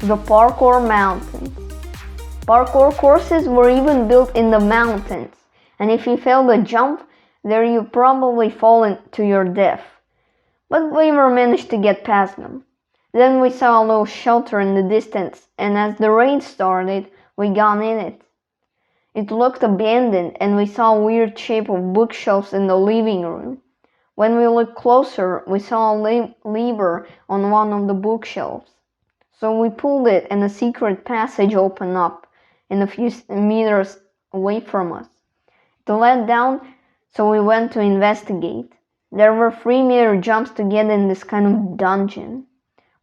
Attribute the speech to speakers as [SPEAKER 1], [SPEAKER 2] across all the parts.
[SPEAKER 1] The Parkour Mountains. Parkour courses were even built in the mountains, and if you failed a jump, there you probably fall to your death. But we were managed to get past them. Then we saw a little shelter in the distance, and as the rain started, we got in it. It looked abandoned, and we saw a weird shape of bookshelves in the living room. When we looked closer, we saw a lever on one of the bookshelves. So we pulled it, and a secret passage opened up a few meters away from us. It led down, so we went to investigate. There were 3-meter jumps to get in this kind of dungeon.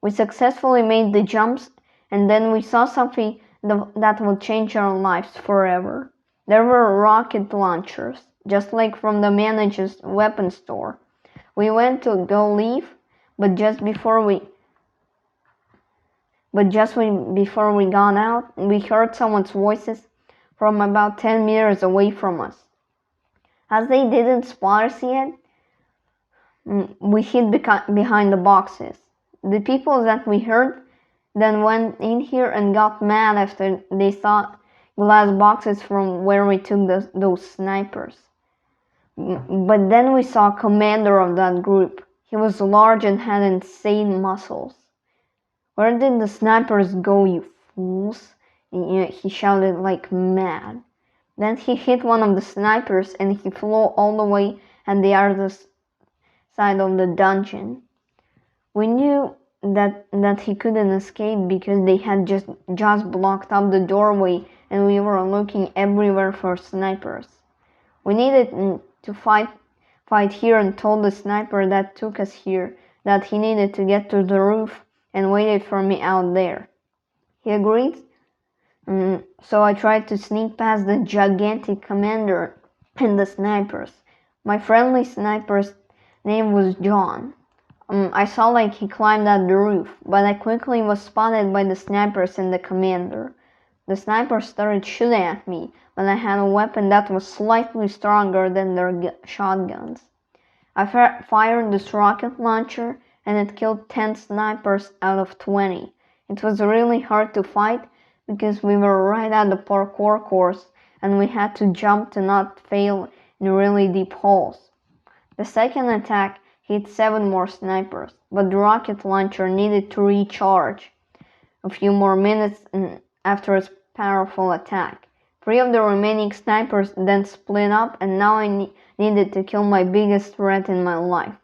[SPEAKER 1] We successfully made the jumps, and then we saw something that would change our lives forever. There were rocket launchers, just like from the manager's weapons store. We went to go leave, but just before we got out, we heard someone's voices from about 10 meters away from us. As they didn't spot us yet, we hid behind the boxes. The people that we heard then went in here and got mad after they saw glass boxes from where we took those snipers. But then we saw a commander of that group. He was large and had insane muscles. "Where did the snipers go, you fools?" He shouted like mad. Then he hit one of the snipers and he flew all the way at the other side of the dungeon. We knew that he couldn't escape because they had just blocked up the doorway and we were looking everywhere for snipers. We needed to fight here and told the sniper that took us here that he needed to get to the roof and waited for me out there. He agreed, so I tried to sneak past the gigantic commander and the snipers. My friendly sniper's name was John. I saw like he climbed up the roof, but I quickly was spotted by the snipers and the commander. The snipers started shooting at me, but I had a weapon that was slightly stronger than their shotguns. I fired this rocket launcher, and it killed 10 snipers out of 20. It was really hard to fight because we were right at the parkour course, and we had to jump to not fail in really deep holes. The second attack hit 7 more snipers, but the rocket launcher needed to recharge a few more minutes after its powerful attack. 3 of the remaining snipers then split up, and now I needed to kill my biggest threat in my life.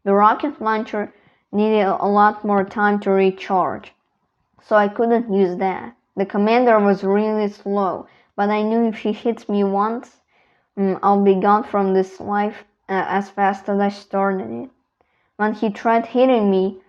[SPEAKER 1] The rocket launcher needed a lot more time to recharge, so I couldn't use that. The commander was really slow, but I knew if he hits me once, I'll be gone from this life as fast as I started it. When he tried hitting me,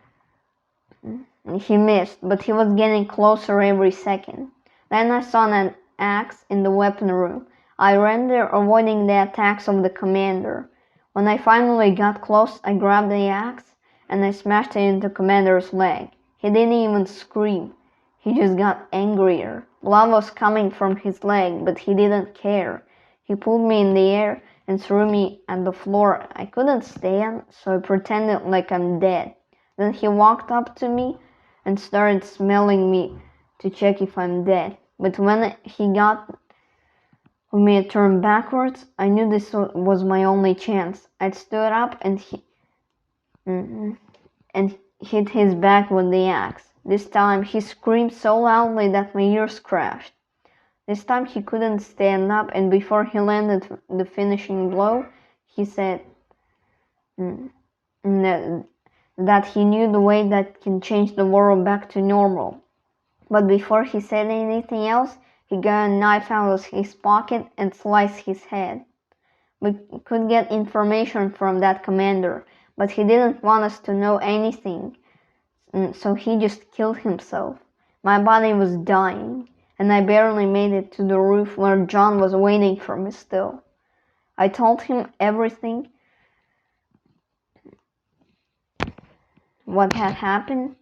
[SPEAKER 1] he missed, but he was getting closer every second. Then I saw an axe in the weapon room. I ran there, avoiding the attacks of the commander. When I finally got close, I grabbed the axe and I smashed it into the commander's leg. He didn't even scream. He just got angrier. Blood was coming from his leg, but he didn't care. He pulled me in the air and threw me at the floor. I couldn't stand, so I pretended like I'm dead. Then he walked up to me and started smelling me to check if I'm dead. But when he got me to turn backwards, I knew this was my only chance. I stood up and hit his back with the axe. This time he screamed so loudly that my ears crashed. This time he couldn't stand up, and before he landed the finishing blow, he said that he knew the way that can change the world back to normal. But before he said anything else, he got a knife out of his pocket and sliced his head. We could get information from that commander, but he didn't want us to know anything, so he just killed himself. My body was dying, and I barely made it to the roof where John was waiting for me still. I told him everything, what had happened.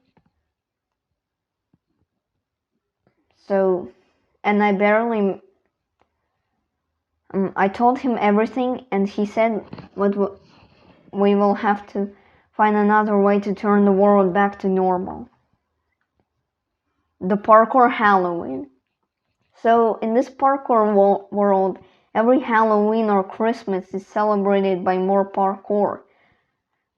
[SPEAKER 1] I told him everything, and he said we will have to find another way to turn the world back to normal. the Parkour Halloween. So in this parkour world, every Halloween or Christmas is celebrated by more parkour.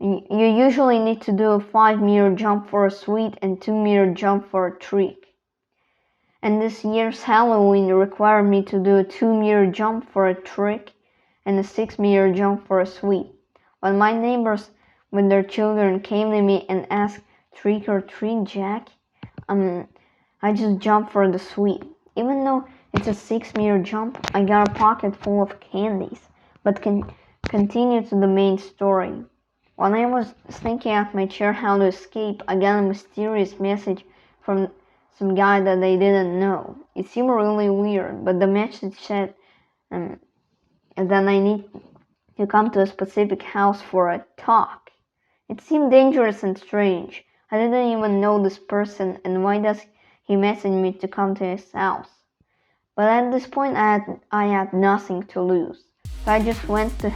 [SPEAKER 1] You usually need to do a 5-meter jump for a sweet and 2-meter jump for a trick. And this year's Halloween required me to do a 2-meter jump for a trick and a 6-meter jump for a sweet. When my neighbors with their children came to me and asked, "Trick or treat, Jack?" I just jumped for the sweet. Even though it's a 6-meter jump, I got a pocket full of candies. But continue to the main story. When I was sneaking out my chair how to escape, I got a mysterious message from some guy that I didn't know. It seemed really weird, but the message said that I need to come to a specific house for a talk. It seemed dangerous and strange. I didn't even know this person, and why does he message me to come to his house? But at this point, I had nothing to lose. So I just went to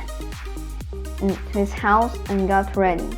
[SPEAKER 1] his house and got ready.